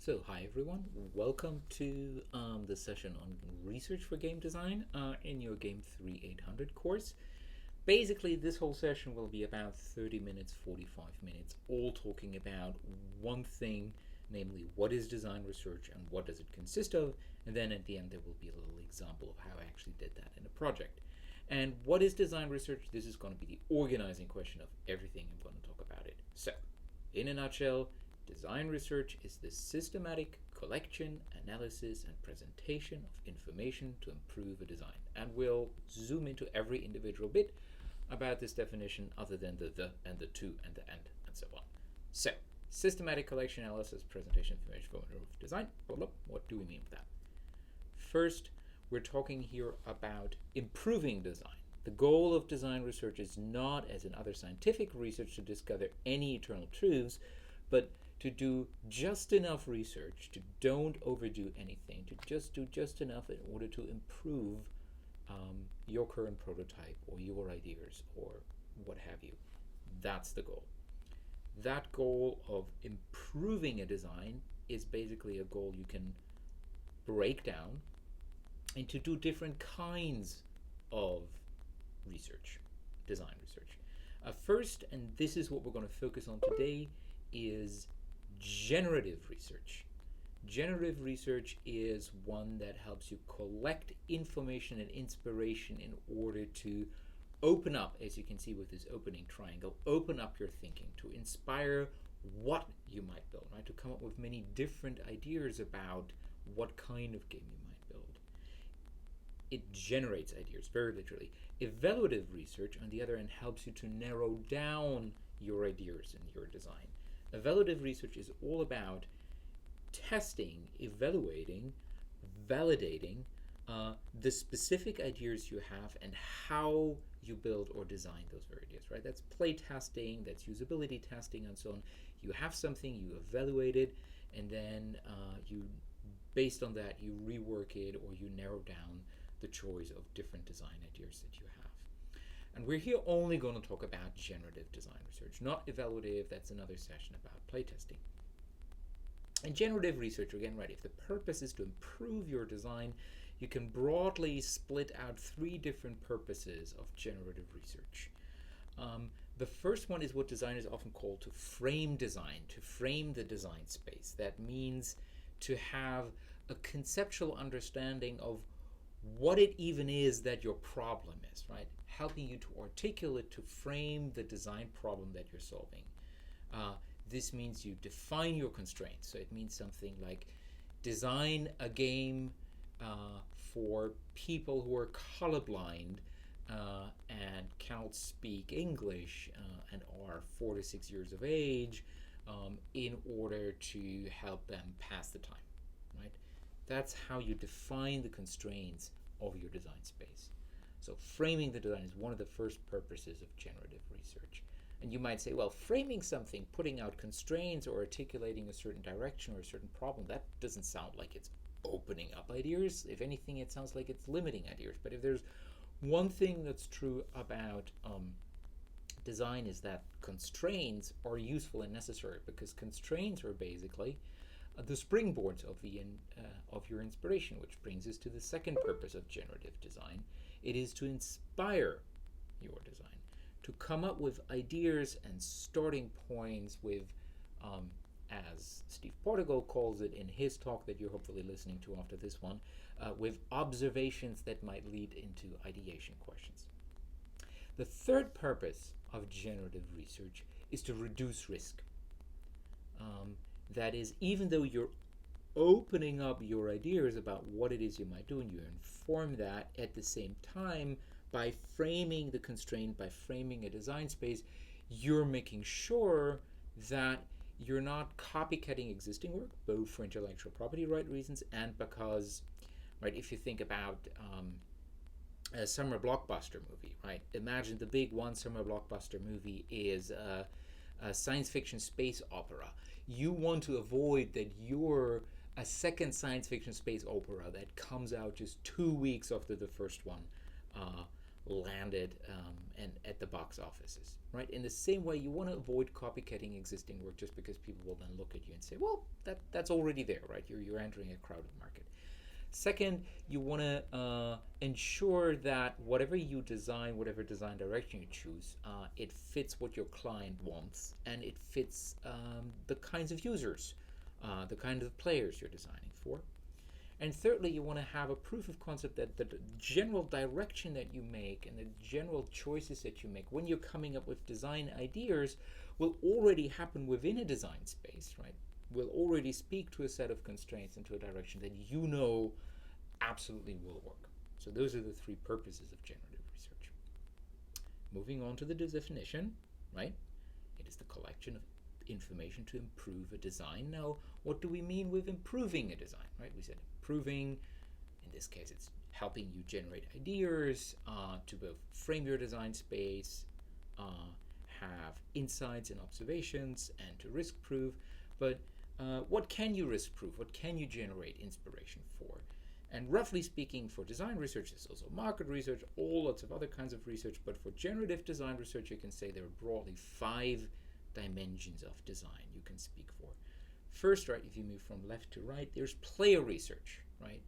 So, hi everyone, welcome to the session on research for game design in your Game 3800 course. Basically, this whole session will be about 30 minutes, 45 minutes, all talking about one thing, namely what is design research and what does it consist of, and then at the end there will be a little example of how I actually did that in a project. And what is design research? This is going to be the organizing question of everything I'm going to talk about it. So, in a nutshell, design research is the systematic collection, analysis, and presentation of information to improve a design. And we'll zoom into every individual bit about this definition other than the and the to and the and so on. So, systematic collection, analysis, presentation, information for improve design. What do we mean by that? First, we're talking here about improving design. The goal of design research is not, as in other scientific research, to discover any eternal truths, but to do just enough research, to don't overdo anything, to just do just enough in order to improve your current prototype or your ideas or what have you. That's the goal. That goal of improving a design is basically a goal you can break down into two different kinds of research, design research. First, and this is what we're going to focus on today, is generative research. Generative research is one that helps you collect information and inspiration in order to open up, as you can see with this opening triangle, open up your thinking, to inspire what you might build, right? To come up with many different ideas about what kind of game you might build. It generates ideas, very literally. Evaluative research, on the other hand, helps you to narrow down your ideas in your design. Evaluative research is all about testing, evaluating, validating the specific ideas you have and how you build or design those very ideas, right? That's play testing, that's usability testing, and so on. You have something, you evaluate it, and then based on that, you rework it or you narrow down the choice of different design ideas that you have. And we're here only going to talk about generative design research, not evaluative. That's another session about playtesting. And generative research, again, right, if the purpose is to improve your design, you can broadly split out three different purposes of generative research. The first one is what designers often call to frame design, to frame the design space. That means to have a conceptual understanding of what it even is that your problem is, right? Helping you to articulate, to frame the design problem that you're solving. This means you define your constraints. So it means something like design a game for people who are colorblind and cannot speak English and are 4 to 6 years of age in order to help them pass the time, right? That's how you define the constraints of your design space. So framing the design is one of the first purposes of generative research. And you might say, well, framing something, putting out constraints or articulating a certain direction or a certain problem, that doesn't sound like it's opening up ideas. If anything, it sounds like it's limiting ideas. But if there's one thing that's true about design is that constraints are useful and necessary, because constraints are basically the springboards of your inspiration, which brings us to the second purpose of generative design. It is to inspire your design, to come up with ideas and starting points with, as Steve Portigal calls it in his talk that you're hopefully listening to after this one, with observations that might lead into ideation questions. The third purpose of generative research is to reduce risk. That is, even though you're opening up your ideas about what it is you might do, and you inform that at the same time by framing the constraint, by framing a design space, you're making sure that you're not copycatting existing work, both for intellectual property right reasons and because, right, if you think about a summer blockbuster movie, right? Imagine the big one summer blockbuster movie is a science fiction space opera. You want to avoid that you're a second science fiction space opera that comes out just 2 weeks after the first one landed and at the box offices, right? In the same way, you want to avoid copycatting existing work just because people will then look at you and say, well, that's already there, right? You're entering a crowded market. Second, you want to ensure that whatever you design, whatever design direction you choose, it fits what your client wants and it fits the kinds of users, the kind of players you're designing for. And thirdly, you want to have a proof of concept that the general direction that you make and the general choices that you make when you're coming up with design ideas will already happen within a design space, right? Will already speak to a set of constraints and to a direction that you know absolutely will work. So those are the three purposes of generative research. Moving on to the definition, right? It is the collection of information to improve a design. Now, what do we mean with improving a design, right? We said improving, in this case, it's helping you generate ideas to both frame your design space, have insights and observations, and to risk prove. But what can you risk prove? What can you generate inspiration for? And roughly speaking, for design research, there's also market research, all lots of other kinds of research. But for generative design research, you can say there are broadly 5 dimensions of design you can speak for. First, right, if you move from left to right, there's player research, right?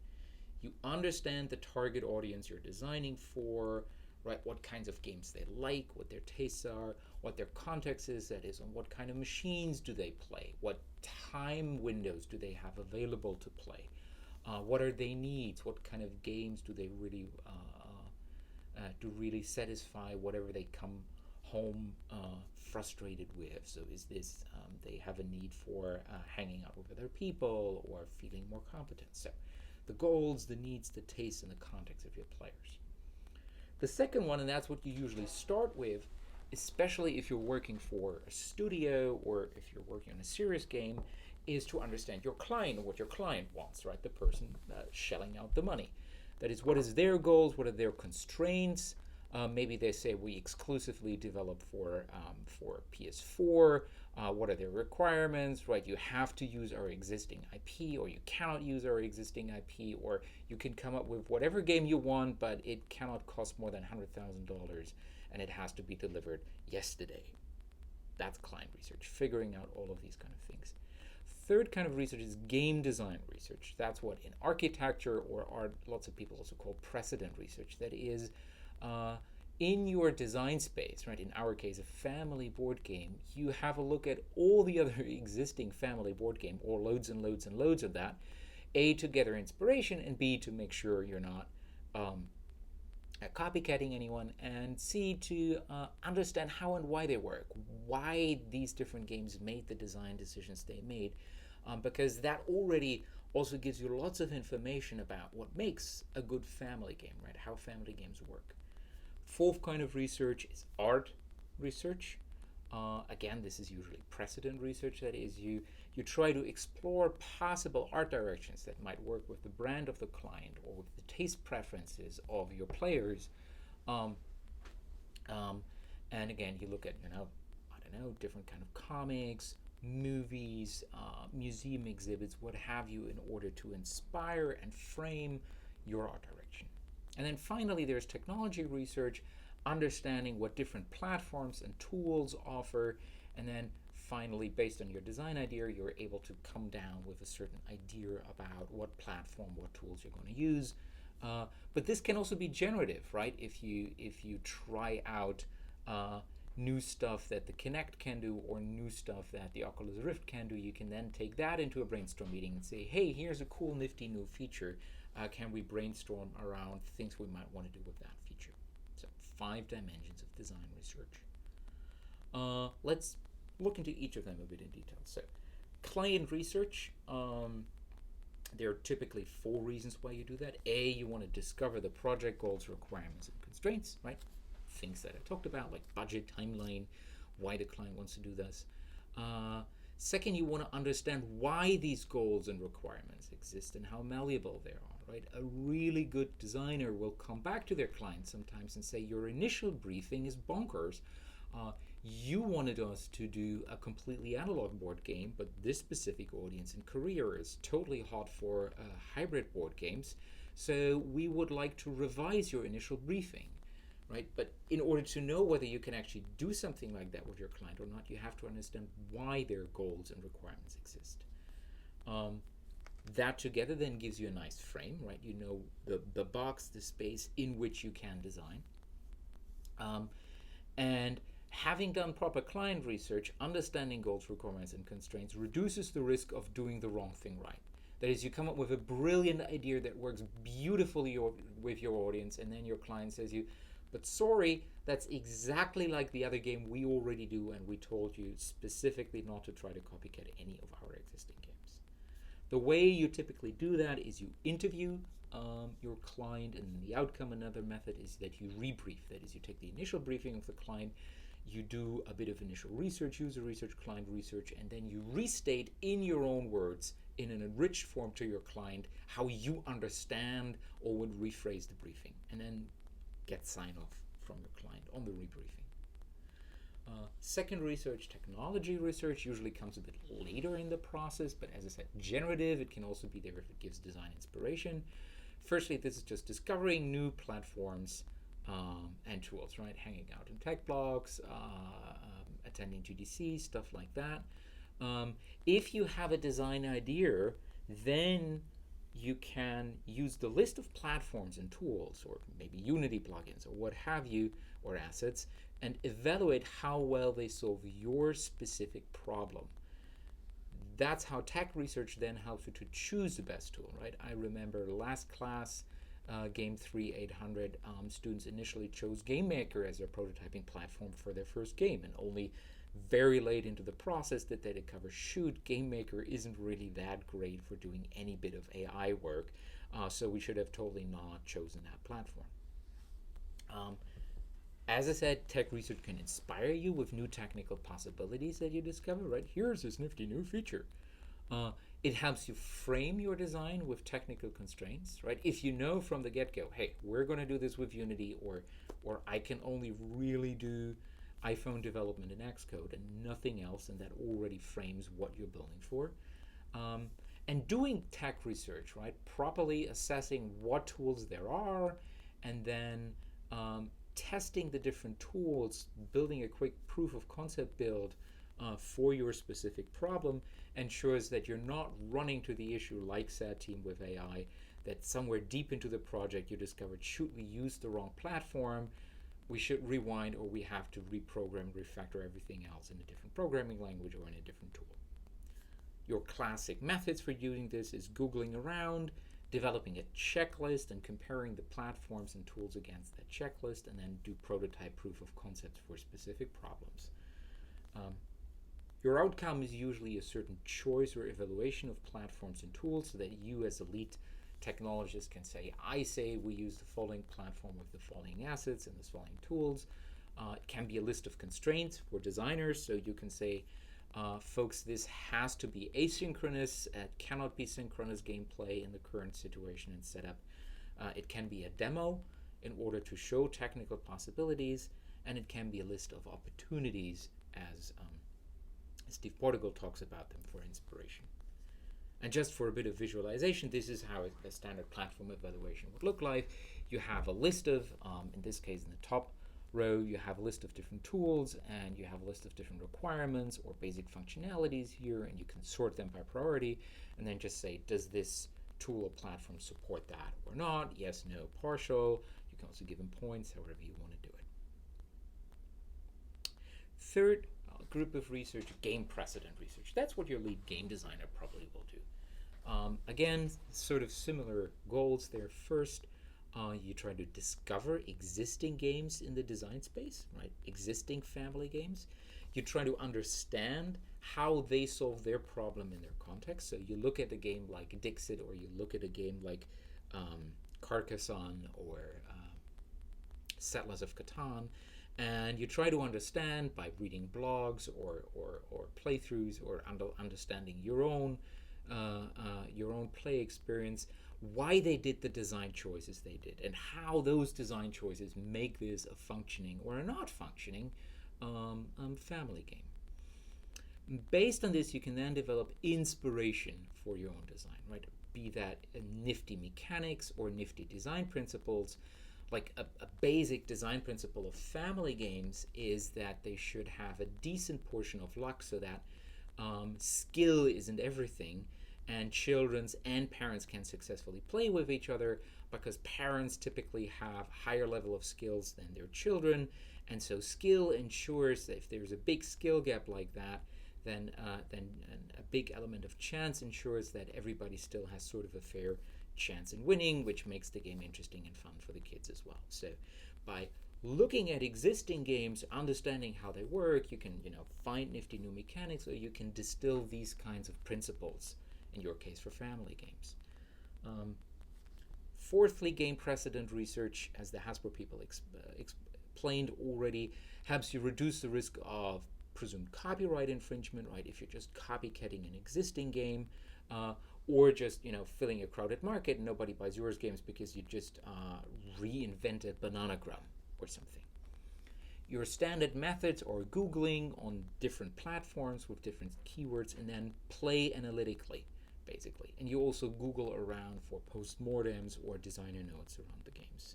You understand the target audience you're designing for, right? What kinds of games they like, what their tastes are, what their context is, that is, on what kind of machines do they play, what time windows do they have available to play, what are their needs, what kind of games do they really satisfy whatever they come home frustrated with. So is this they have a need for hanging out with other people or feeling more competent. So the goals, the needs, the tastes, and the context of your players. The second one, and that's what you usually start with, especially if you're working for a studio or if you're working on a serious game, is to understand your client and what your client wants, right? The person shelling out the money. That is, what is their goals? What are their constraints? Maybe they say we exclusively develop for PS4. What are their requirements, right? You have to use our existing IP, or you cannot use our existing IP, or you can come up with whatever game you want, but it cannot cost more than $100,000, and it has to be delivered yesterday. That's client research, figuring out all of these kind of things. Third kind of research is game design research. That's what in architecture or art, lots of people also call precedent research. That is, in your design space, right? In our case, a family board game, you have a look at all the other existing family board game, or loads and loads and loads of that. A, to gather inspiration, and B, to make sure you're not copycatting anyone, and C, to understand how and why they work, why these different games made the design decisions they made, because that already also gives you lots of information about what makes a good family game, right? How family games work. Fourth kind of research is art research. Again, this is usually precedent research. That is, you try to explore possible art directions that might work with the brand of the client or with the taste preferences of your players. And again, you look at, different kind of comics, movies, museum exhibits, what have you, in order to inspire and frame your art direction. And then finally, there's technology research, understanding what different platforms and tools offer, and then finally, based on your design idea, you're able to come down with a certain idea about what platform, what tools you're going to use. But this can also be generative, right? If you try out new stuff that the Kinect can do or new stuff that the Oculus Rift can do, you can then take that into a brainstorm meeting and say, hey, here's a cool, nifty new feature. Can we brainstorm around things we might want to do with that feature? So 5 dimensions of design research. Let's look into each of them a bit in detail. So client research, there are typically 4 reasons why you do that. A, you want to discover the project goals, requirements, and constraints, right? Things that I talked about, like budget, timeline, why the client wants to do this. Second, you want to understand why these goals and requirements exist and how malleable they are, right? A really good designer will come back to their client sometimes and say, your initial briefing is bonkers. You wanted us to do a completely analog board game, but this specific audience in Korea is totally hot for hybrid board games. So we would like to revise your initial briefing, right? But in order to know whether you can actually do something like that with your client or not, you have to understand why their goals and requirements exist. That together then gives you a nice frame, right? You know the box, the space in which you can design. And having done proper client research, understanding goals, requirements, and constraints reduces the risk of doing the wrong thing right. That is, you come up with a brilliant idea that works beautifully with your audience, and then your client says you, but sorry, that's exactly like the other game we already do, and we told you specifically not to try to copycat any of our existing games. The way you typically do that is you interview your client, and the outcome, another method, is that you rebrief. That is, you take the initial briefing of the client, you do a bit of initial research, user research, client research, and then you restate in your own words, in an enriched form to your client, how you understand or would rephrase the briefing, and then get sign off from your client on the rebriefing. Second research, technology research, usually comes a bit later in the process, but as I said, generative. It can also be there if it gives design inspiration. Firstly, this is just discovering new platforms and tools, right? Hanging out in tech blogs, attending GDC, stuff like that. If you have a design idea, then you can use the list of platforms and tools, or maybe Unity plugins, or what have you, or assets, and evaluate how well they solve your specific problem. That's how tech research then helps you to choose the best tool, right? I remember last class, Game 3800, students initially chose GameMaker as their prototyping platform for their first game, and only very late into the process did they discover, shoot, GameMaker isn't really that great for doing any bit of AI work, so we should have totally not chosen that platform. As I said, tech research can inspire you with new technical possibilities that you discover, right? Here's this nifty new feature. It helps you frame your design with technical constraints, right? If you know from the get-go, hey, we're going to do this with Unity, or I can only really do iPhone development in Xcode and nothing else, and that already frames what you're building for. And doing tech research, right? Properly assessing what tools there are, and then testing the different tools, building a quick proof of concept build for your specific problem, ensures that you're not running to the issue like SAT team with AI, that somewhere deep into the project you discovered, should we use the wrong platform, we should rewind, or we have to reprogram, refactor everything else in a different programming language or in a different tool. Your classic methods for doing this is Googling around, developing a checklist and comparing the platforms and tools against that checklist, and then do prototype proof of concepts for specific problems. Your outcome is usually a certain choice or evaluation of platforms and tools, so that you as a lead technologist can say, I say we use the following platform with the following assets and the following tools. It can be a list of constraints for designers, so you can say, folks, this has to be asynchronous, it cannot be synchronous gameplay in the current situation and setup. It can be a demo in order to show technical possibilities, and it can be a list of opportunities, as Steve Portugal talks about them, for inspiration. And just for a bit of visualization, this is how a standard platform evaluation would look like. You have a list of, in this case in the top row, you have a list of different tools, and you have a list of different requirements or basic functionalities here, and you can sort them by priority, and then just say, does this tool or platform support that or not? Yes, no, partial. You can also give them points, however you want to do it. Third group of research, game precedent research. That's what your lead game designer probably will do. Again, sort of similar goals there. First, you try to discover existing games in the design space, right? Existing family games. You try to understand how they solve their problem in their context. So you look at a game like Dixit, or you look at a game like Carcassonne, or Settlers of Catan, and you try to understand by reading blogs or playthroughs, or understanding your own play experience, why they did the design choices they did, and how those design choices make this a functioning or a not functioning family game. Based on this, you can then develop inspiration for your own design, right? Be that nifty mechanics or nifty design principles, like a basic design principle of family games is that they should have a decent portion of luck so that skill isn't everything, and children's and parents can successfully play with each other because parents typically have higher level of skills than their children, and so skill ensures that if there's a big skill gap like that, then a big element of chance ensures that everybody still has sort of a fair chance in winning, which makes the game interesting and fun for the kids as well. So by looking at existing games, understanding how they work, you can find nifty new mechanics, or you can distill these kinds of principles, in your case for family games. Fourthly, game precedent research, as the Hasbro people explained already, helps you reduce the risk of presumed copyright infringement, right? If you're just copycatting an existing game, or just filling a crowded market and nobody buys yours games because you just reinvented Bananagram or something. Your standard methods are Googling on different platforms with different keywords and then play analytically, basically. And you also Google around for postmortems or designer notes around the games.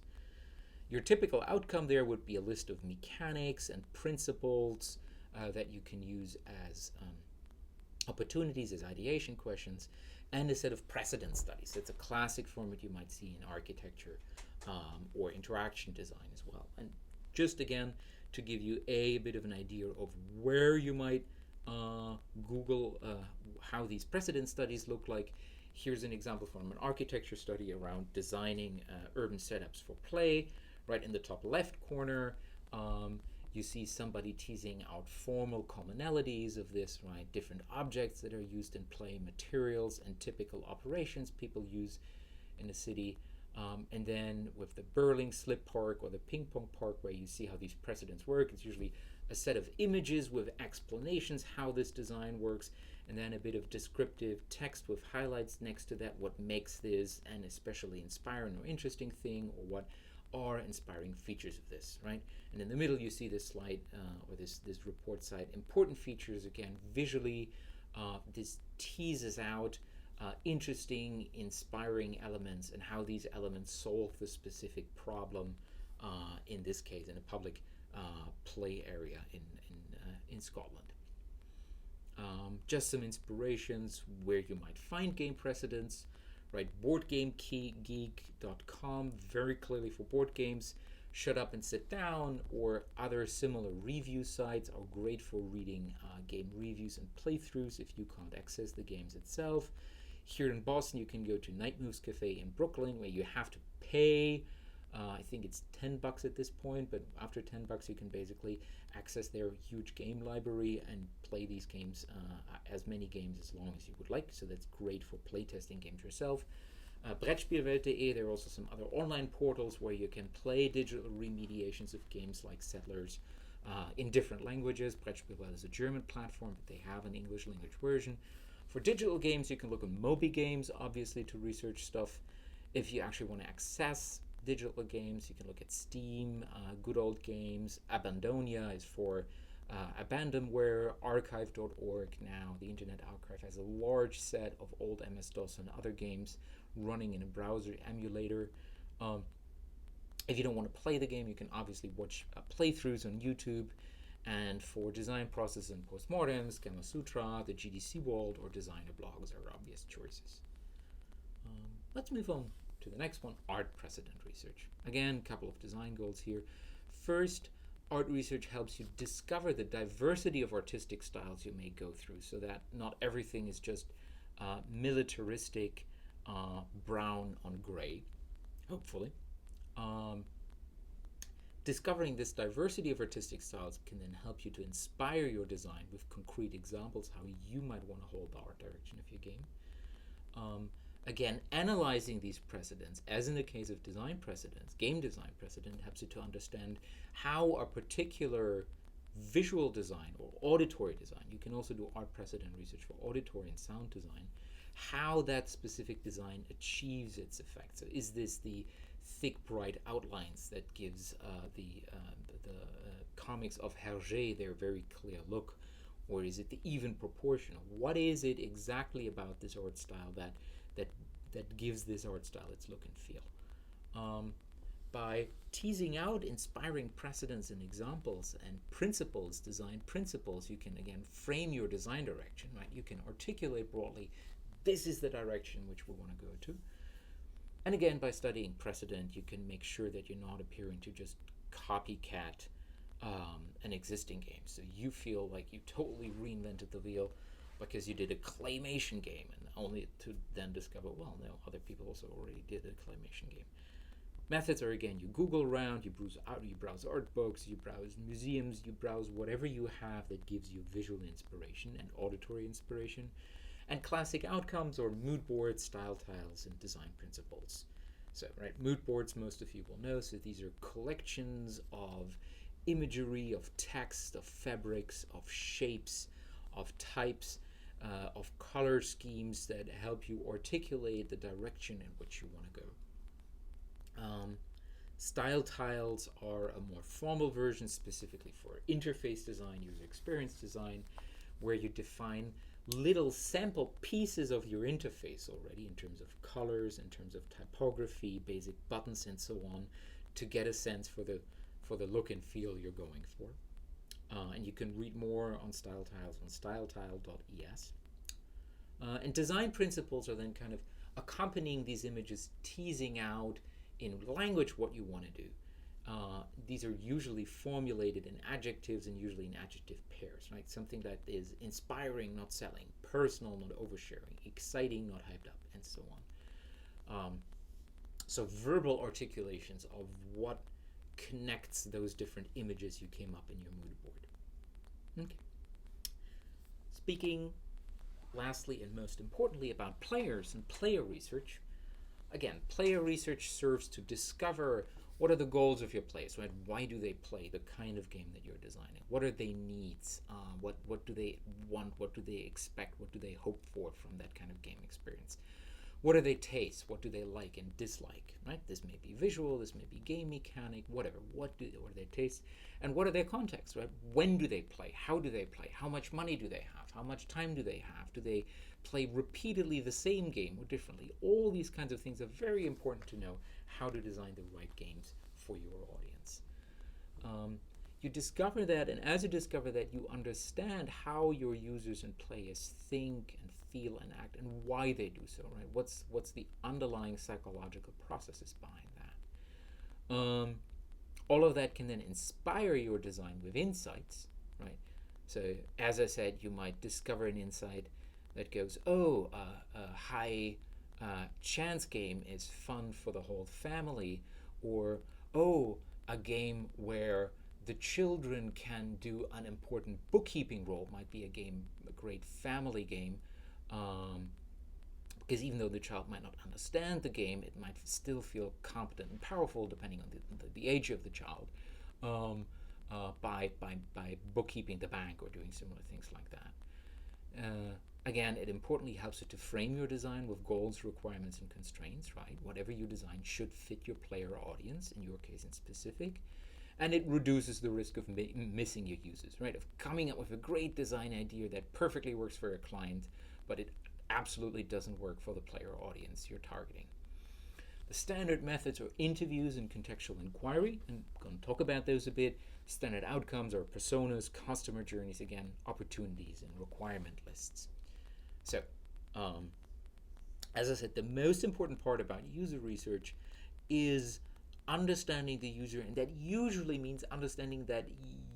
Your typical outcome there would be a list of mechanics and principles that you can use as opportunities, as ideation questions, and a set of precedent studies. It's a classic format you might see in architecture or interaction design as well. And just again, to give you a bit of an idea of where you might Google how these precedent studies look like, here's an example from an architecture study around designing urban setups for play. Right in the top left corner, you see somebody teasing out formal commonalities of this, right? Different objects that are used in play, materials, and typical operations people use in a city. And then with the Burling Slip Park or the Ping Pong Park, where you see how these precedents work, it's usually a set of images with explanations how this design works, and then a bit of descriptive text with highlights next to that, what makes this an especially inspiring or interesting thing, or what are inspiring features of this, right? And in the middle you see this slide or this report site, important features, again visually. This teases out interesting, inspiring elements and how these elements solve the specific problem, in this case in a public play area in Scotland. Just some inspirations where you might find game precedents, right? BoardGameGeek.com, very clearly for board games. Shut Up and Sit Down or other similar review sites are great for reading game reviews and playthroughs if you can't access the games itself. Here in Boston, you can go to Night Moves Cafe in Brooklyn, where you have to pay. I think it's $10 at this point, but after $10 you can basically access their huge game library and play these games, as many games as long as you would like. So that's great for playtesting games yourself. Brettspielwelt.de, there are also some other online portals where you can play digital remediations of games like Settlers in different languages. Brettspielwelt is a German platform, but they have an English language version. For digital games, you can look on Moby Games, obviously, to research stuff. If you actually want to access digital games, you can look at Steam, Good Old Games. Abandonia is for abandonware. Archive.org now, the Internet Archive, has a large set of old MS-DOS and other games running in a browser emulator. If you don't want to play the game, you can obviously watch playthroughs on YouTube. And for design process and postmortems, Gamasutra, the GDC World, or designer blogs are obvious choices. Let's move on to the next one, art precedent research. Again, a couple of design goals here. First, art research helps you discover the diversity of artistic styles you may go through, so that not everything is just militaristic brown on gray, hopefully. Discovering this diversity of artistic styles can then help you to inspire your design with concrete examples how you might want to hold the art direction of your game. Again, analyzing these precedents, as in the case of design precedents, game design precedent, helps you to understand how a particular visual design or auditory design, you can also do art precedent research for auditory and sound design, how that specific design achieves its effect. So is this the thick, bright outlines that gives the comics of Hergé their very clear look, or is it the even proportion? What is it exactly about this art style that gives this art style its look and feel? by teasing out inspiring precedents and examples and principles, design principles, you can again frame your design direction, right? You can articulate broadly, this is the direction which we want to go to. And again, by studying precedent, you can make sure that you're not appearing to just copycat an existing game. So you feel like you totally reinvented the wheel because you did a claymation game, and only to then discover, well, no, other people also already did a claymation game. Methods are, again, you Google around, you browse art books, you browse museums, you browse whatever you have that gives you visual inspiration and auditory inspiration. And classic outcomes or mood boards, style tiles, and design principles. So, right, mood boards, most of you will know, so these are collections of imagery, of text, of fabrics, of shapes, of types, of color schemes that help you articulate the direction in which you want to go. Style tiles are a more formal version specifically for interface design, user experience design, where you define little sample pieces of your interface already in terms of colors, in terms of typography, basic buttons, and so on, to get a sense for the look and feel you're going for. And you can read more on style tiles on styletile.es. And design principles are then kind of accompanying these images, teasing out in language what you want to do. These are usually formulated in adjectives and usually in adjective pairs, right? Something that is inspiring, not selling, personal, not oversharing, exciting, not hyped up, and so on. So verbal articulations of what connects those different images you came up in your mood board. Okay. Speaking lastly and most importantly about players and player research. Again, player research serves to discover what are the goals of your players, right? Why do they play the kind of game that you're designing? What are their needs? What do they want? What do they expect? What do they hope for from that kind of game experience? What are their tastes? What do they like and dislike, right? This may be visual, this may be game mechanic, whatever. What are their tastes? And what are their contexts, right? When do they play? How do they play? How much money do they have? How much time do they have? Do they play repeatedly the same game or differently? All these kinds of things are very important to know how to design the right games for your audience. You discover that, and as you discover that, you understand how your users and players think and feel and act and why they do so, right? What's the underlying psychological processes behind that? All of that can then inspire your design with insights, right? So as I said, you might discover an insight that goes, oh, a high chance game is fun for the whole family, or oh, a game where the children can do an important bookkeeping role might be a great family game, because even though the child might not understand the game, it might still feel competent and powerful depending on the age of the child, by bookkeeping the bank or doing similar things like that. Again, it importantly helps you to frame your design with goals, requirements, and constraints, right? Whatever you design should fit your player audience, in your case in specific. And it reduces the risk of missing your users, right? Of coming up with a great design idea that perfectly works for a client, but it absolutely doesn't work for the player audience you're targeting. The standard methods are interviews and contextual inquiry, and I'm going to talk about those a bit. Standard outcomes are personas, customer journeys, again, opportunities, and requirement lists. So, as I said, the most important part about user research is understanding the user, and that usually means understanding that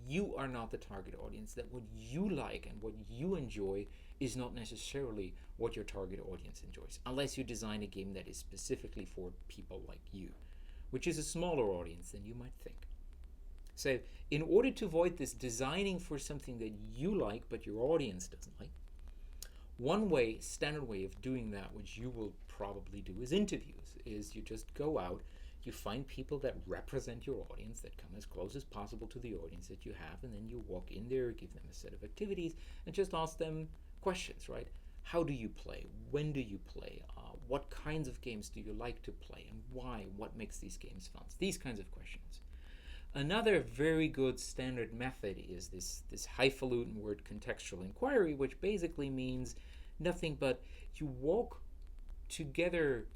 you are not the target audience, that what you like and what you enjoy is not necessarily what your target audience enjoys, unless you design a game that is specifically for people like you, which is a smaller audience than you might think. So in order to avoid this designing for something that you like but your audience doesn't like, one standard way of doing that, which you will probably do, is interviews. Is you just go out, you find people that represent your audience, that come as close as possible to the audience that you have, and then you walk in there, give them a set of activities, and just ask them questions, right? How do you play? When do you play? What kinds of games do you like to play, and why? What makes these games fun? These kinds of questions. Another very good standard method is this highfalutin word contextual inquiry, which basically means nothing but you walk together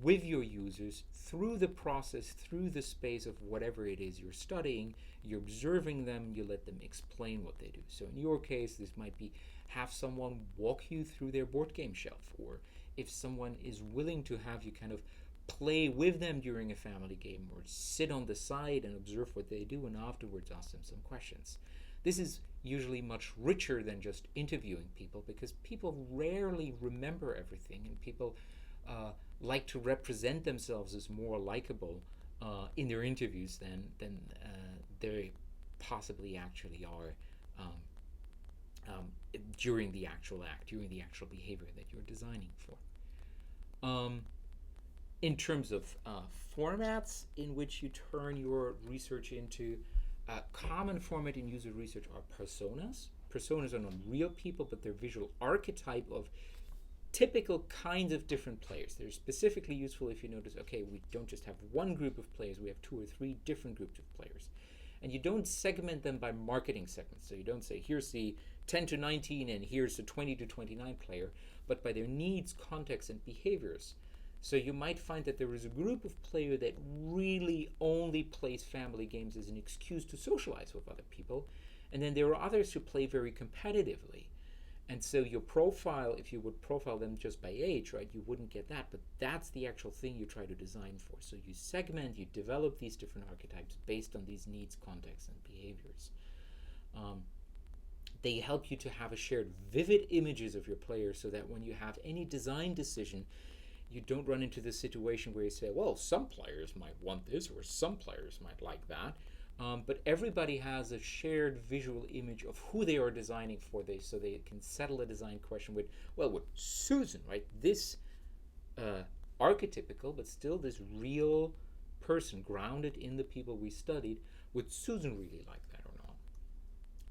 with your users through the process, through the space of whatever it is you're studying. You're observing them, you let them explain what they do. So in your case, this might be have someone walk you through their board game shelf, or if someone is willing to have you kind of play with them during a family game, or sit on the side and observe what they do and afterwards ask them some questions. This is usually much richer than just interviewing people, because people rarely remember everything, and people like to represent themselves as more likable in their interviews than they possibly actually are during the actual act, during the actual behavior that you're designing for. In terms of formats in which you turn your research into, common format in user research are personas. Personas are not real people, but they're visual archetype of typical kinds of different players. They're specifically useful if you notice, okay, we don't just have one group of players, we have 2 or 3 different groups of players. And you don't segment them by marketing segments. So you don't say, here's the 10 to 19 and here's the 20 to 29 player, but by their needs, context, and behaviors. So you might find that there is a group of players that really only plays family games as an excuse to socialize with other people. And then there are others who play very competitively. And so your profile, if you would profile them just by age, right, you wouldn't get that. But that's the actual thing you try to design for. So you segment, you develop these different archetypes based on these needs, contexts, and behaviors. They help you to have a shared vivid images of your players, so that when you have any design decision, you don't run into the situation where you say, well, some players might want this or some players might like that. But everybody has a shared visual image of who they are designing for, so they can settle a design question with, well, with Susan, right? This archetypical, but still this real person grounded in the people we studied, would Susan really like that or not?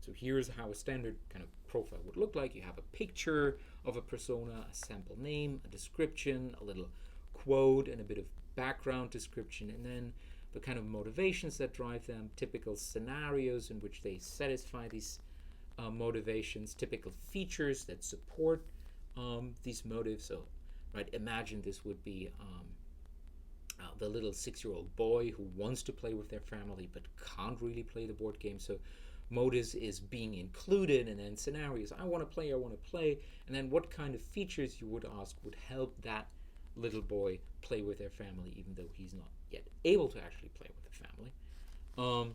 So here's how a standard kind of profile would look like. You have a picture of a persona, a sample name, a description, a little quote, and a bit of background description, and then the kind of motivations that drive them, typical scenarios in which they satisfy these motivations, typical features that support these motives. So, right, imagine this would be the little 6-year-old boy who wants to play with their family but can't really play the board game. So motives is being included, and then scenarios, I want to play, and then what kind of features you would ask would help that little boy play with their family, even though he's not yet able to actually play with the family.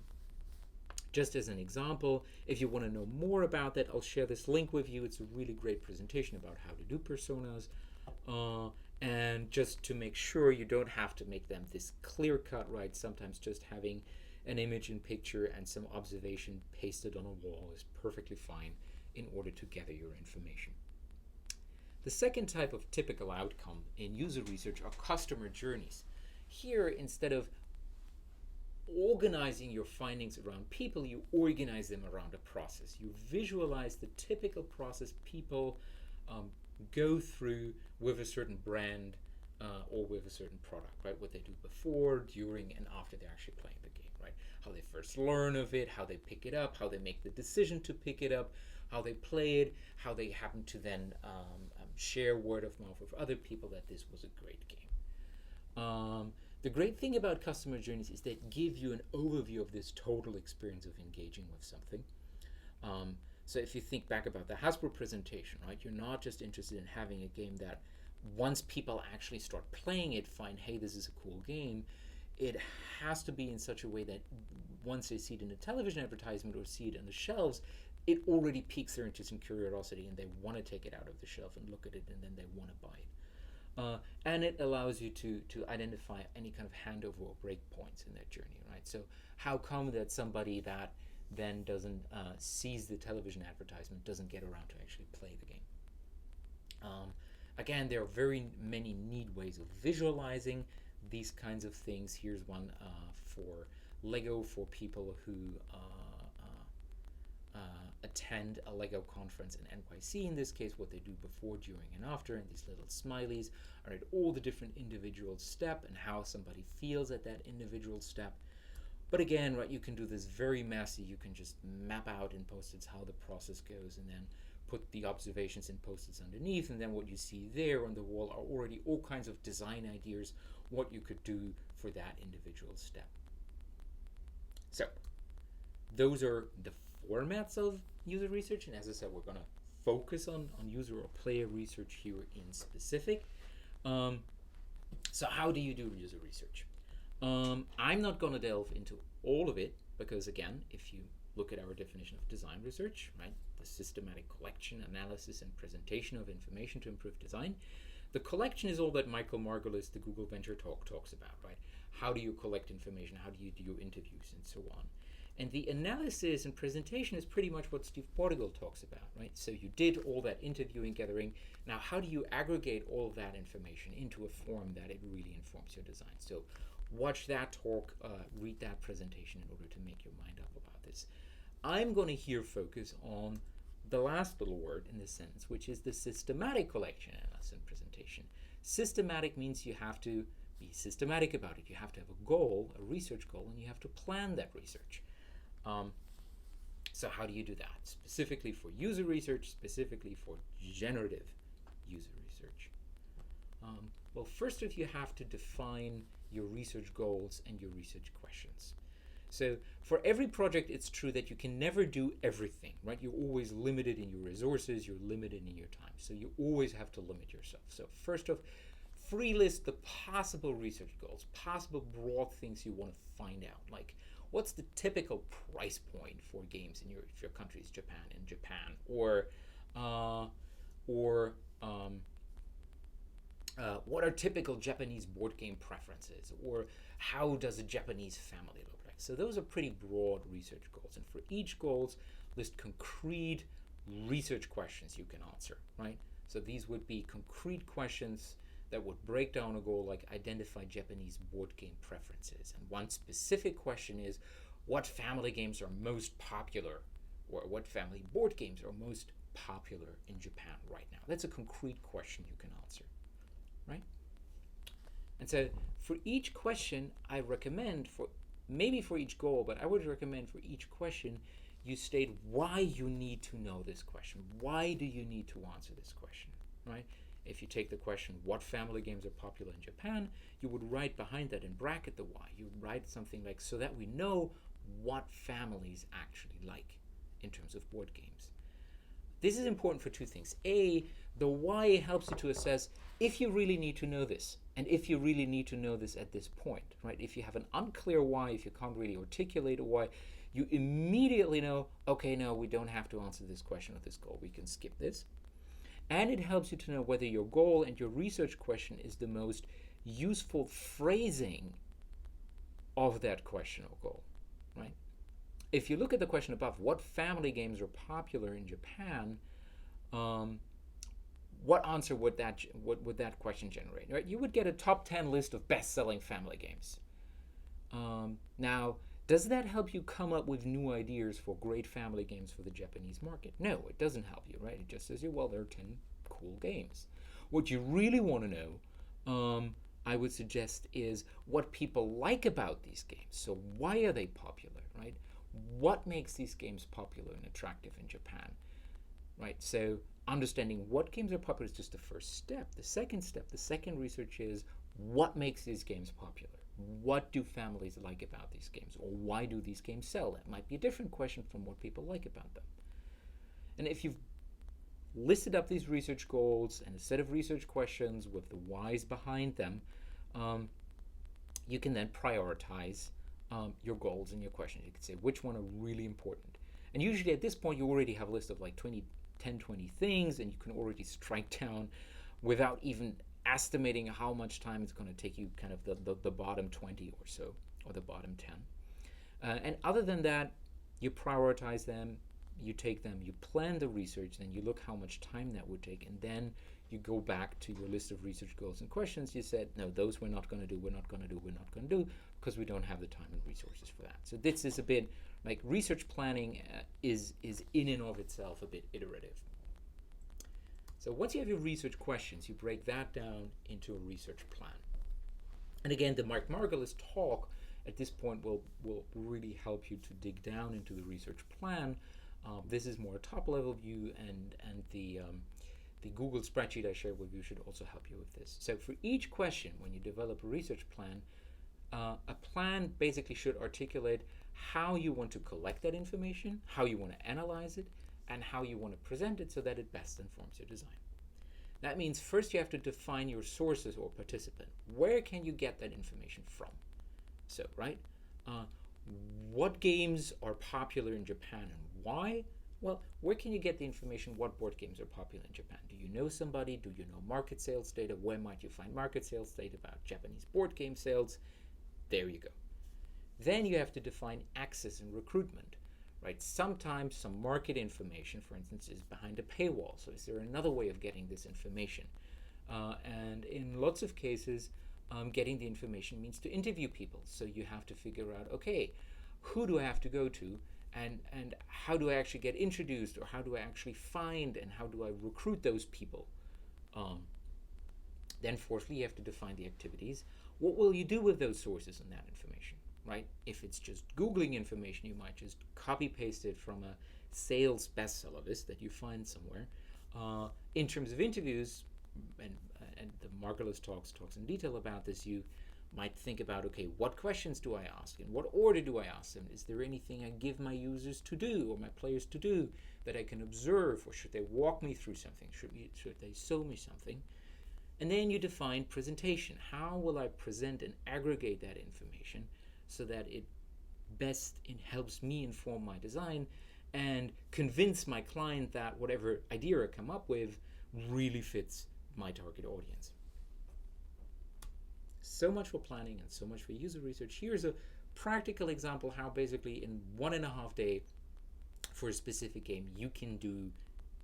Just as an example, if you want to know more about that, I'll share this link with you. It's a really great presentation about how to do personas. And just to make sure you don't have to make them this clear cut, right? Sometimes just having an image and picture and some observation pasted on a wall is perfectly fine in order to gather your information. The second type of typical outcome in user research are customer journeys. Here, instead of organizing your findings around people, you organize them around a process. You visualize the typical process people go through with a certain brand or with a certain product, right? What they do before, during, and after they're actually playing the game, right? How they first learn of it, how they pick it up, how they make the decision to pick it up, how they play it, how they happen to then share word of mouth with other people that this was a great game. The great thing about customer journeys is they give you an overview of this total experience of engaging with something. So if you think back about the Hasbro presentation, right, you're not just interested in having a game that once people actually start playing it, find, hey, this is a cool game. It has to be in such a way that once they see it in a television advertisement or see it on the shelves, it already piques their interest and curiosity, and they want to take it out of the shelf and look at it, and then they want to buy it. And it allows you to identify any kind of handover or break points in that journey, right? So how come that somebody that then doesn't sees the television advertisement doesn't get around to actually play the game? Again, there are very many neat ways of visualizing these kinds of things. Here's one for Lego for people who attend a Lego conference in NYC. In this case, what they do before, during, and after, and these little smileys are at all the different individual step and how somebody feels at that individual step. But again, right, you can do this very messy. You can just map out in Post-its how the process goes and then put the observations in post-its underneath, and then what you see there on the wall are already all kinds of design ideas what you could do for that individual step. So those are the formats of user research, and as I said, we're going to focus on user or player research here in specific. So how do you do user research? I'm not going to delve into all of it because, again, if you look at our definition of design research, right, the systematic collection, analysis, and presentation of information to improve design, the collection is all that Michael Margolis, the Google Venture Talk, talks about, right? How do you collect information? How do you do interviews and so on? And the analysis and presentation is pretty much what Steve Portigal talks about, right? So you did all that interviewing, gathering. Now, how do you aggregate all of that information into a form that it really informs your design? So watch that talk, read that presentation in order to make your mind up about this. I'm going to here focus on the last little word in this sentence, which is the systematic collection, analysis, and presentation. Systematic means you have to be systematic about it. You have to have a goal, a research goal, and you have to plan that research. So how do you do that? Specifically for user research, specifically for generative user research. Well, first off, you have to define your research goals and your research questions. So for every project, it's true that you can never do everything, right? You're always limited in your resources, you're limited in your time. So you always have to limit yourself. So first off, free list the possible research goals, possible broad things you want to find out. Like, what's the typical price point for games in if your country is Japan, or what are typical Japanese board game preferences, or how does a Japanese family look like? So those are pretty broad research goals, and for each goals, list concrete research questions you can answer, right? So these would be concrete questions that would break down a goal like identify Japanese board game preferences. And one specific question is, what family games are most popular, or what family board games are most popular in Japan right now? That's a concrete question you can answer, right? And so for each question, I recommend, maybe for each goal, but I would recommend for each question, you state why you need to know this question. Why do you need to answer this question, right? If you take the question, what family games are popular in Japan, you would write behind that in bracket the why. You would write something like, so that we know what families actually like in terms of board games. This is important for two things. A, the why helps you to assess if you really need to know this, and if you really need to know this at this point, right? If you have an unclear why, if you can't really articulate a why, you immediately know, okay, no, we don't have to answer this question or this goal. We can skip this. And it helps you to know whether your goal and your research question is the most useful phrasing of that question or goal, right? If you look at the question above, what family games are popular in Japan, what answer would that question generate, right? You would get a top 10 list of best-selling family games. Now, does that help you come up with new ideas for great family games for the Japanese market? No, it doesn't help you, right? It just says, well, there are 10 cool games. What you really want to know, I would suggest, is what people like about these games. So why are they popular, right? What makes these games popular and attractive in Japan, right? So understanding what games are popular is just the first step. The second research is what makes these games popular. What do families like about these games? Or why do these games sell? That might be a different question from what people like about them. And if you've listed up these research goals and a set of research questions with the whys behind them, you can then prioritize your goals and your questions. You can say which one are really important. And usually at this point, you already have a list of like 20 things, and you can already strike down without even estimating how much time it's going to take you, kind of the bottom 20 or so, or the bottom 10. And other than that, you prioritize them, you take them, you plan the research, then you look how much time that would take, and then you go back to your list of research goals and questions. You said, no, those we're not going to do, because we don't have the time and resources for that. So this is a bit like research planning is in and of itself a bit iterative. So once you have your research questions, you break that down into a research plan. And again, the Mike Margolis talk at this point will really help you to dig down into the research plan This is more a top-level view, and the Google spreadsheet I shared with you should also help you with this. So for each question, when you develop a research plan, a plan basically should articulate how you want to collect that information, how you want to analyze it, and how you want to present it so that it best informs your design. That means first you have to define your sources or participant. Where can you get that information from? So, right? What games are popular in Japan and why? Well, where can you get the information what board games are popular in Japan? Do you know somebody? Do you know market sales data? Where might you find market sales data about Japanese board game sales? There you go. Then you have to define access and recruitment, right? Sometimes some market information, for instance, is behind a paywall. So is there another way of getting this information? And in lots of cases, getting the information means to interview people. So you have to figure out, okay, who do I have to go to? And how do I actually get introduced, or how do I actually find and how do I recruit those people? Then fourthly, you have to define the activities. What will you do with those sources and that information, right? If it's just Googling information, you might just copy paste it from a sales bestseller list that you find somewhere. In terms of interviews, and the Margulis talks in detail about this, you might think about, okay, what questions do I ask? In what order do I ask them? Is there anything I give my users to do or my players to do that I can observe, or should they walk me through something? Should they show me something? And then you define presentation. How will I present and aggregate that information so that it best helps me inform my design and convince my client that whatever idea I come up with really fits my target audience? So much for planning and so much for user research. Here's a practical example how basically in 1.5 days for a specific game you can do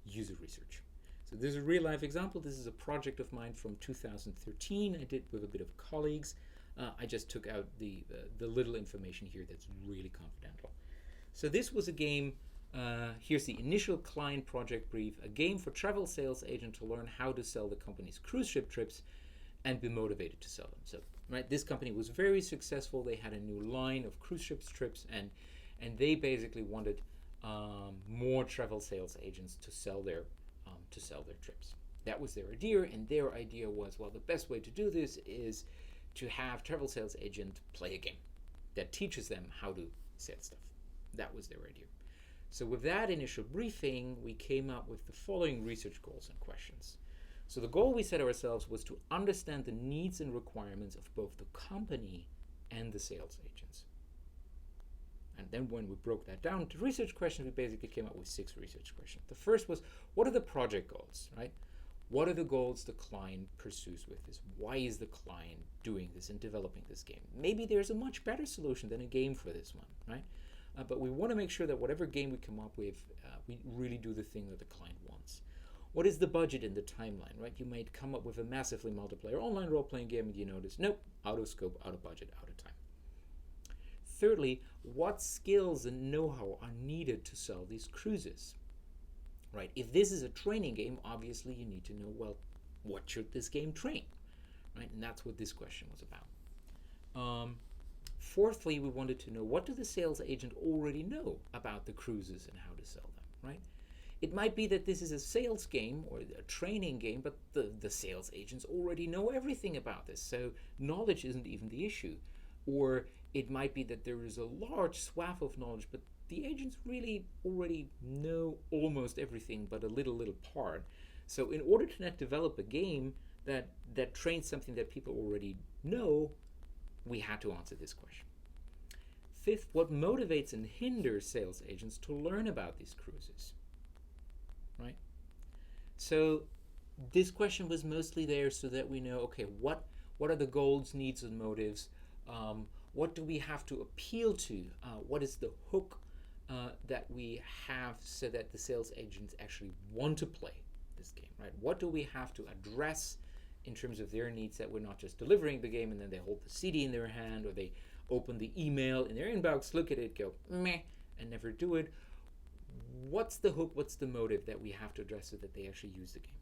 user research. So this is a real life example. This is a project of mine from 2013. I did with a bit of colleagues. I just took out the little information here that's really confidential. So this was a game. Here's the initial client project brief: a game for travel sales agent to learn how to sell the company's cruise ship trips and be motivated to sell them. So, right, this company was very successful. They had a new line of cruise ships trips, and they basically wanted more travel sales agents to sell their trips. That was their idea, and their idea was, well, the best way to do this is to have travel sales agent play a game that teaches them how to sell stuff. That was their idea. So with that initial briefing, we came up with the following research goals and questions. So the goal we set ourselves was to understand the needs and requirements of both the company and the sales agents. And then when we broke that down to research questions, we basically came up with 6 research questions. The first was, what are the project goals, right? What are the goals the client pursues with this? Why is the client doing this and developing this game? Maybe there's a much better solution than a game for this one, right? But we want to make sure that whatever game we come up with, we really do the thing that the client wants. What is the budget and the timeline, right? You might come up with a massively multiplayer online role-playing game and you notice, nope, out of scope, out of budget, out of time. Thirdly, what skills and know-how are needed to sell these cruises, right? If this is a training game, obviously you need to know, well, what should this game train, right? And that's what this question was about. Fourthly, we wanted to know, what do the sales agent already know about the cruises and how to sell them, right? It might be that this is a sales game or a training game, but the sales agents already know everything about this, so knowledge isn't even the issue. Or it might be that there is a large swath of knowledge, but the agents really already know almost everything but a little part. So in order to not develop a game that trains something that people already know, we had to answer this question. Fifth, what motivates and hinders sales agents to learn about these cruises, right? So this question was mostly there so that we know, okay, what are the goals, needs, and motives? What do we have to appeal to? What is the hook that we have so that the sales agents actually want to play this game, right? What do we have to address in terms of their needs, that we're not just delivering the game and then they hold the CD in their hand, or they open the email in their inbox, look at it, go meh, and never do it. What's the hook? What's the motive that we have to address so that they actually use the game?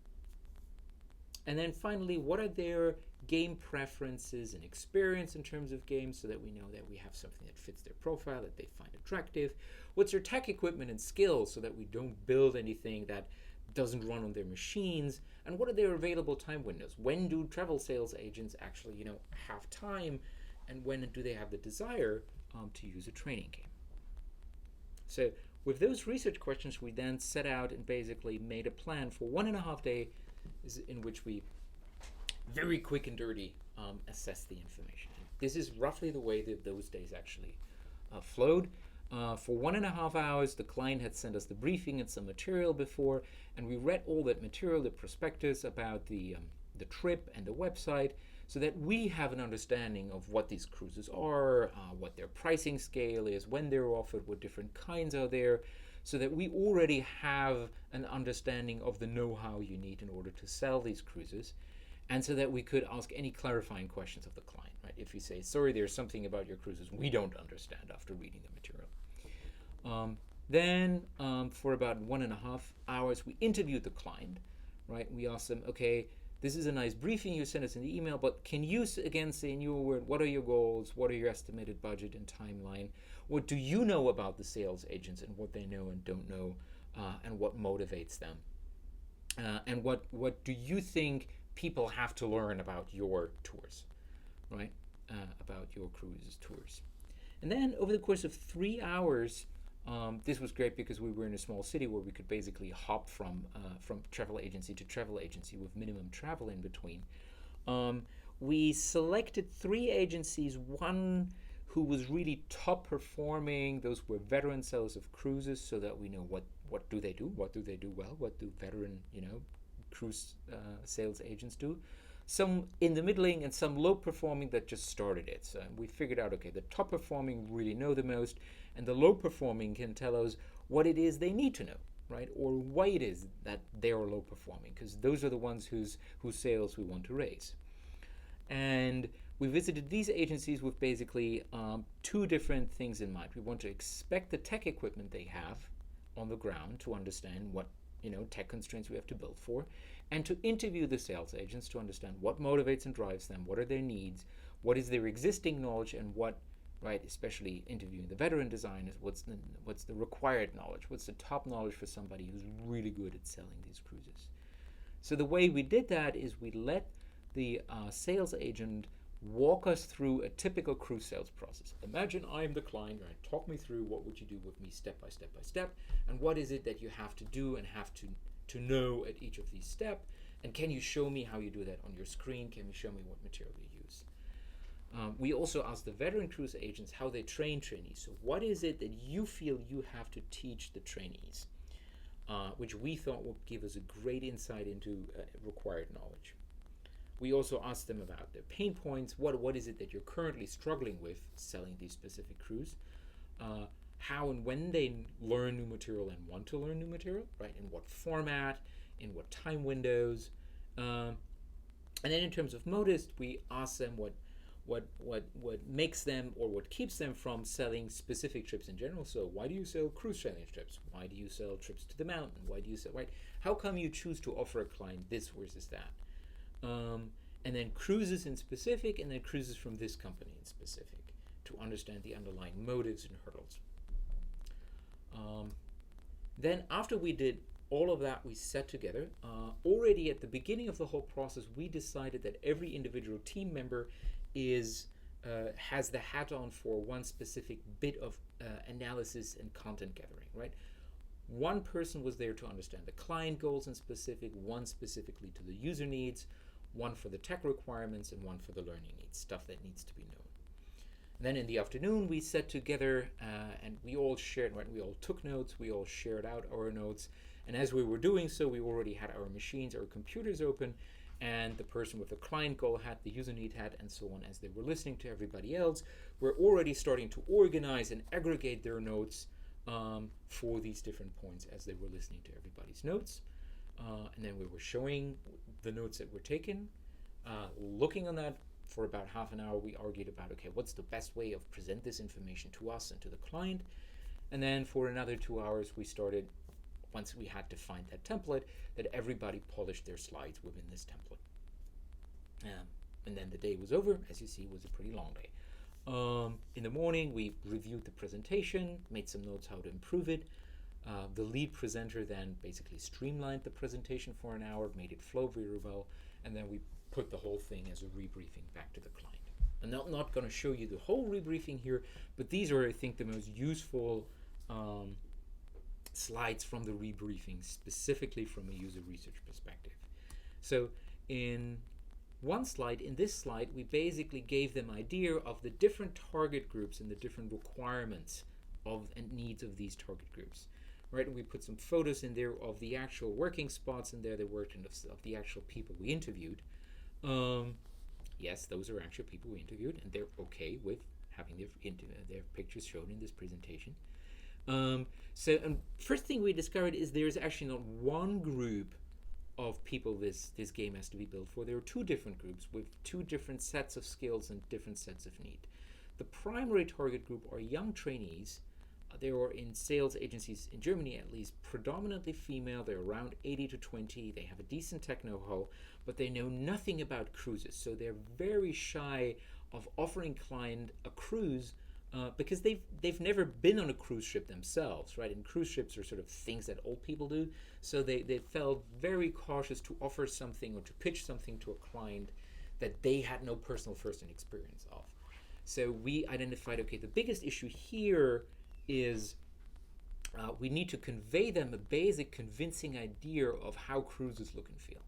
And then finally, what are their game preferences and experience in terms of games so that we know that we have something that fits their profile, that they find attractive? What's their tech equipment and skills so that we don't build anything that doesn't run on their machines? And what are their available time windows? When do travel sales agents actually, have time, and when do they have the desire to use a training game? So with those research questions, we then set out and basically made a plan for 1.5 days in which we very quick and dirty assess the information. And this is roughly the way that those days actually flowed. For 1.5 hours, the client had sent us the briefing and some material before, and we read all that material, the prospectus about the trip and the website, so that we have an understanding of what these cruises are, what their pricing scale is, when they're offered, what different kinds are there, so that we already have an understanding of the know-how you need in order to sell these cruises, and so that we could ask any clarifying questions of the client, right? If you say, sorry, there's something about your cruises we don't understand after reading the material. Then for about 1.5 hours, we interviewed the client, right? We asked them, okay, this is a nice briefing you sent us in the email, but can you again say in your word, what are your goals? What are your estimated budget and timeline? What do you know about the sales agents and what they know and don't know, and what motivates them? And what do you think people have to learn about your tours, right? About your cruise tours. And then over the course of 3 hours, this was great because we were in a small city where we could basically hop from travel agency to travel agency with minimum travel in between. We selected 3 agencies, one who was really top performing. Those were veteran sellers of cruises, so that we know what do they do, what do they do well, what do veteran cruise sales agents do. Some in the middling and some low performing that just started it. So we figured out, okay, the top performing really know the most, and the low performing can tell us what it is they need to know, right? Or why it is that they are low performing, because those are the ones whose sales we want to raise. And we visited these agencies with basically 2 different things in mind. We want to inspect the tech equipment they have on the ground to understand what tech constraints we have to build for, and to interview the sales agents to understand what motivates and drives them, what are their needs, what is their existing knowledge, and what, right, especially interviewing the veteran designers, what's the required knowledge, what's the top knowledge for somebody who's really good at selling these cruises. So the way we did that is we let the sales agent walk us through a typical cruise sales process. Imagine I'm the client, right? Talk me through what would you do with me step by step by step, and what is it that you have to do and have to know at each of these steps, and can you show me how you do that on your screen? Can you show me what material you use? We also asked the veteran cruise agents how they train trainees. So what is it that you feel you have to teach the trainees, which we thought would give us a great insight into required knowledge. We also asked them about their pain points. What is it that you're currently struggling with selling these specific crews? How and when they learn new material and want to learn new material, right? In what format, in what time windows. And then in terms of motives, we asked them what makes them or what keeps them from selling specific trips in general. So why do you sell cruise challenge trips? Why do you sell trips to the mountain? Why do you sell, right? How come you choose to offer a client this versus that? And then cruises in specific, and then cruises from this company in specific, to understand the underlying motives and hurdles. Then after we did all of that, we set together. Already at the beginning of the whole process, we decided that every individual team member has the hat on for one specific bit of analysis and content gathering, right? One person was there to understand the client goals in specific, one specifically to the user needs, one for the tech requirements, and one for the learning needs, stuff that needs to be known. And then in the afternoon, we sat together and we all shared, right? We all took notes, we all shared out our notes. And as we were doing so, we already had our machines, our computers open, and the person with the client goal hat, the user need hat, and so on, as they were listening to everybody else, were already starting to organize and aggregate their notes for these different points as they were listening to everybody's notes. And then we were showing the notes that were taken. Looking on that for about half an hour, we argued about, okay, what's the best way of present this information to us and to the client? And then for another 2 hours, we started, once we had defined that template, that everybody polished their slides within this template. And then the day was over. As you see, it was a pretty long day. In the morning, we reviewed the presentation, made some notes how to improve it. The lead presenter then basically streamlined the presentation for an hour, made it flow very well, and then we put the whole thing as a rebriefing back to the client. I'm not going to show you the whole rebriefing here, but these are, I think, the most useful slides from the rebriefing, specifically from a user research perspective. So in this slide, we basically gave them idea of the different target groups and the different requirements of and needs of these target groups. Right, and we put some photos in there of the actual working spots in there they worked in, of the actual people we interviewed. Yes, those are actual people we interviewed, and they're okay with having their pictures shown in this presentation. So first thing we discovered is there's actually not one group of people this game has to be built for. There are two different groups with two different sets of skills and different sets of need. The primary target group are young trainees. They are in sales agencies in Germany, at least, predominantly female. They're around 80 to 20. They have a decent tech know-how, but they know nothing about cruises. So they're very shy of offering client a cruise because they've never been on a cruise ship themselves, right? And cruise ships are sort of things that old people do. So they felt very cautious to offer something or to pitch something to a client that they had no personal first-hand experience of. So we identified, okay, the biggest issue here is we need to convey them a basic convincing idea of how cruises look and feel.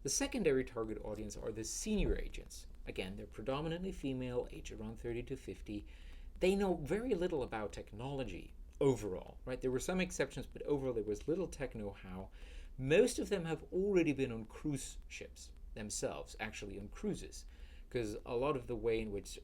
The secondary target audience are the senior agents. Again, they're predominantly female, age around 30 to 50. They know very little about technology overall, right? There were some exceptions, but overall there was little tech know-how. Most of them have already been on cruise ships themselves, actually on cruises, because a lot of the way in which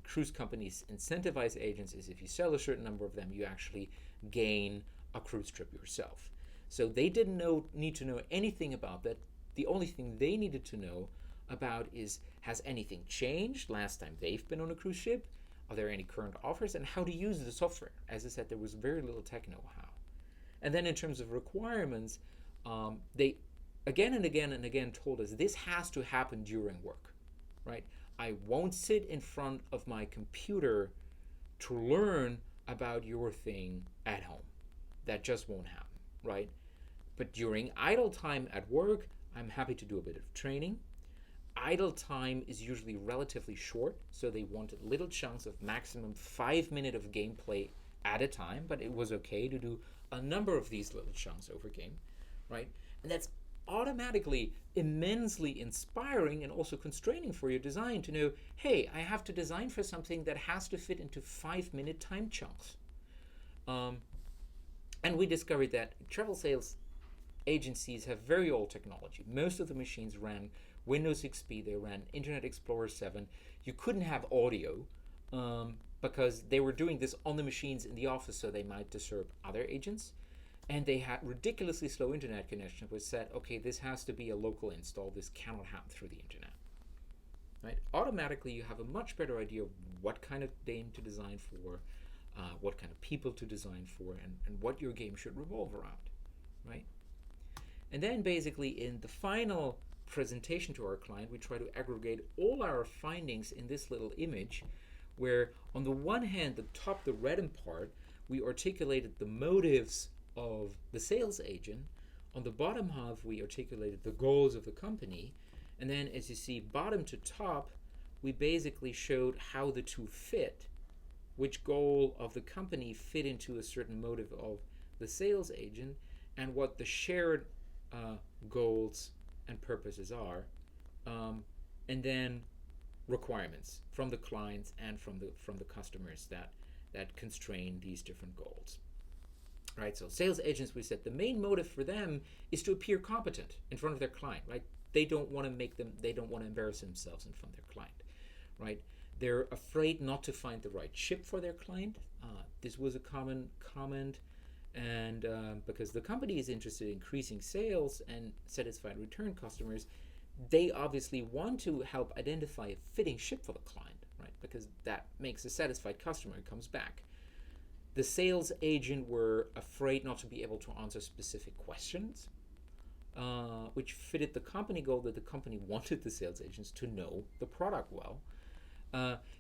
cruise companies incentivize agents is if you sell a certain number of them, you actually gain a cruise trip yourself. So they didn't need to know anything about that. The only thing they needed to know about is, has anything changed last time they've been on a cruise ship? Are there any current offers? And how to use the software? As I said, there was very little tech know-how. And then in terms of requirements, they again and again and again told us this has to happen during work, right? I won't sit in front of my computer to learn about your thing at home. That just won't happen, right? But during idle time at work, I'm happy to do a bit of training. Idle time is usually relatively short, so they wanted little chunks of maximum 5 minutes of gameplay at a time, but it was okay to do a number of these little chunks over game, right? And that's automatically immensely inspiring and also constraining for your design to know, hey, I have to design for something that has to fit into 5-minute time chunks. And we discovered that travel sales agencies have very old technology. Most of the machines ran Windows XP, they ran Internet Explorer 7. You couldn't have audio because they were doing this on the machines in the office, so they might disturb other agents. And they had ridiculously slow internet connection, which said, okay, this has to be a local install. This cannot happen through the internet. Right? Automatically, you have a much better idea of what kind of game to design for, what kind of people to design for, and what your game should revolve around. Right? And then basically in the final presentation to our client, we try to aggregate all our findings in this little image, where on the one hand, the top, the reddened part, we articulated the motives of the sales agent. On the bottom half, we articulated the goals of the company. And then as you see, bottom to top, we basically showed how the two fit, which goal of the company fit into a certain motive of the sales agent, and what the shared goals and purposes are, and then requirements from the clients and from the customers that constrain these different goals. Right, so sales agents, we said the main motive for them is to appear competent in front of their client. Right, they don't want to embarrass themselves in front of their client. Right, they're afraid not to find the right ship for their client. This was a common comment, and because the company is interested in increasing sales and satisfied return customers, they obviously want to help identify a fitting ship for the client. Right, because that makes a satisfied customer who comes back. The sales agent were afraid not to be able to answer specific questions. which fitted the company goal that the company wanted the sales agents to know the product well.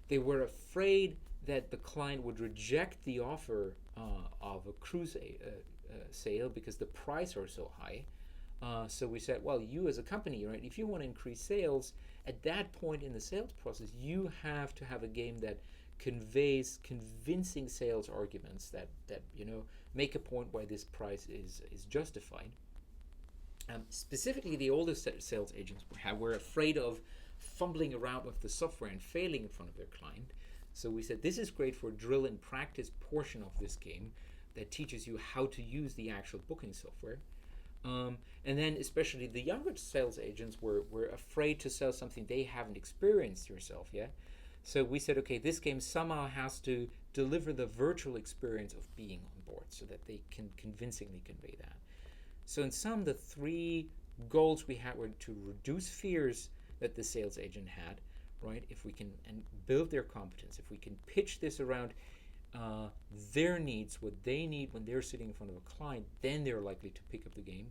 They were afraid that the client would reject the offer of a cruise sale because the price are so high. So we said, well, you as a company, right, if you want to increase sales, at that point in the sales process, you have to have a game that conveys convincing sales arguments that make a point why this price is justified. Specifically, the oldest sales agents were afraid of fumbling around with the software and failing in front of their client. So we said this is great for a drill and practice portion of this game that teaches you how to use the actual booking software. And then especially the younger sales agents were afraid to sell something they haven't experienced yourself yet. So we said, okay, this game somehow has to deliver the virtual experience of being on board so that they can convincingly convey that. So in sum, the three goals we had were to reduce fears that the sales agent had, right? If we can and build their competence, if we can pitch this around their needs, what they need when they're sitting in front of a client, then they're likely to pick up the game.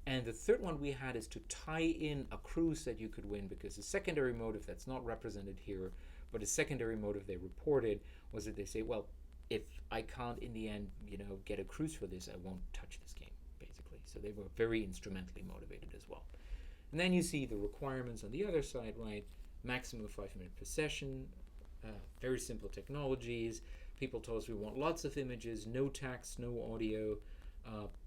And the third one we had is to tie in a cruise that you could win, because the secondary motive that's not represented here, but a secondary motive they reported was that they say, well, if I can't in the end, get a cruise for this, I won't touch this game, basically. So they were very instrumentally motivated as well. And then you see the requirements on the other side, right? Maximum 5 minutes per session, very simple technologies. People told us we want lots of images, no text, no audio.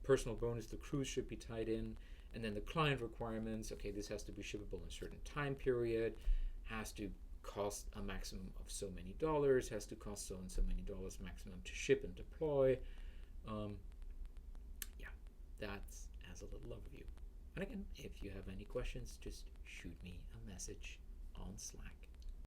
Personal bonus, the cruise should be tied in. And then the client requirements, okay, this has to be shippable in a certain time period, has to cost a maximum of so many dollars, has to cost so and so many dollars maximum to ship and deploy. That's as a little overview. And again, if you have any questions, just shoot me a message on Slack.